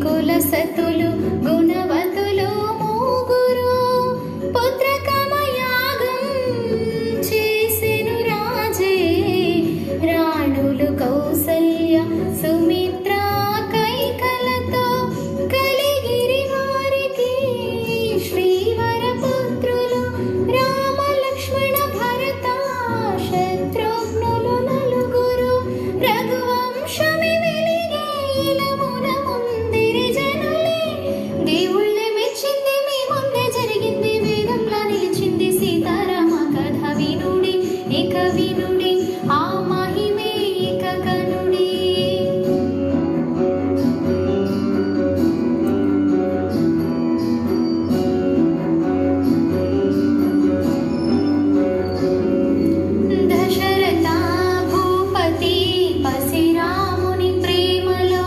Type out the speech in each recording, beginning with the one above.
కులసతులు గుణవతులు మూగురు పుత్రకామయాగం చేసెను రాజే రాణులు కౌసల్య సుమిత్ర కైకలతో కలిగిరి వారికి శ్రీవర పుత్రులు రామ లక్ష్మణ భరత శత్రుఘ్నులు నలుగురు రఘువంశమి వెలిగే ఇలమున ముందిరి జనులే దేవుళ్ళే మెచ్చింది మీ ముందే జరిగింది వేదంలా నిలిచింది సీతారామ కథ వినుడి ఇక వినుడి ఆ మహిమే ఇక కనుడి. దశరథ భూపతి పసిరాముని ప్రేమలో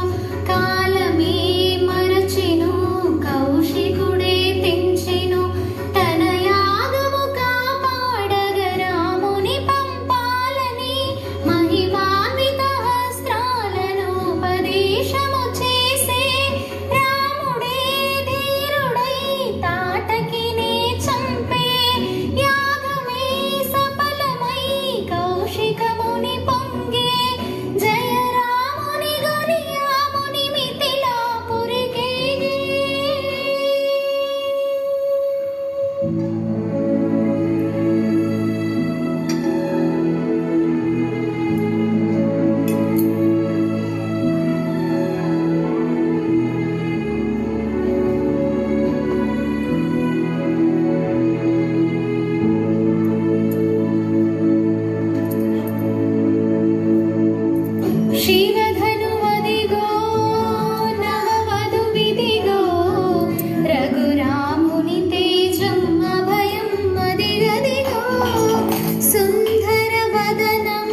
కాలమే మరచెను కౌశికుడే తెంచెను తన యాగము కాపాడగ రాముని పంపాలని మహిమాన్విత అస్త్రాలను ఉపదేశము చేసే రాముడే ధీరుడై తాటకినే చంపే యాగమే సఫలమై కౌశికముని పొంగే జయ రాముని గుని యాముని మిథిలాపురికే. శివధనువదిగో నవవధు విధిగో రఘురాముని తేజం అభయం అదిగదిగో సుందర వదనం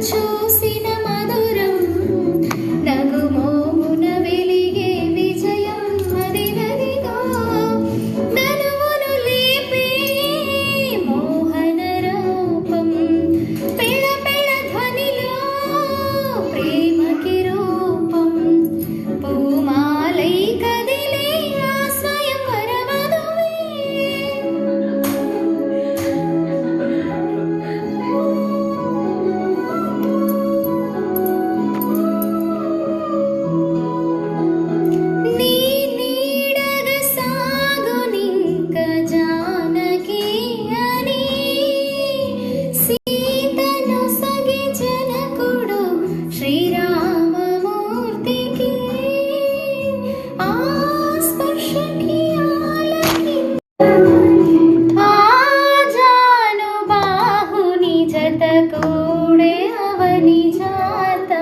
చూసిన మధురం నగుమోమున వెలిగే విజయం అదిగదిగో ధనువును లేపే మోహన రూపం పెళ పెళ ధ్వనిలో ప్రేమకి రూపం పూమాలై కదిలే ఆ స్వయంవర వధువే. నీ నీడగ సాగునింక జానకి అని సీతను సగి జనకుడు శ్రీరామమూర్తికి ఆ స్పర్శకి ఆ జాను బాహుని జత కూడే అవని జాత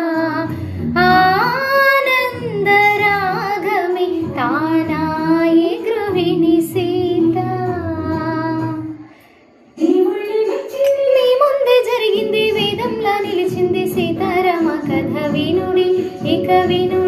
ఆనంద రాగమి తానాయి గృహిణి సీత. మీ ముందే జరిగింది వేదంలా నిలిచింది సీతారామ కథ వినుడి ఇక వినుడి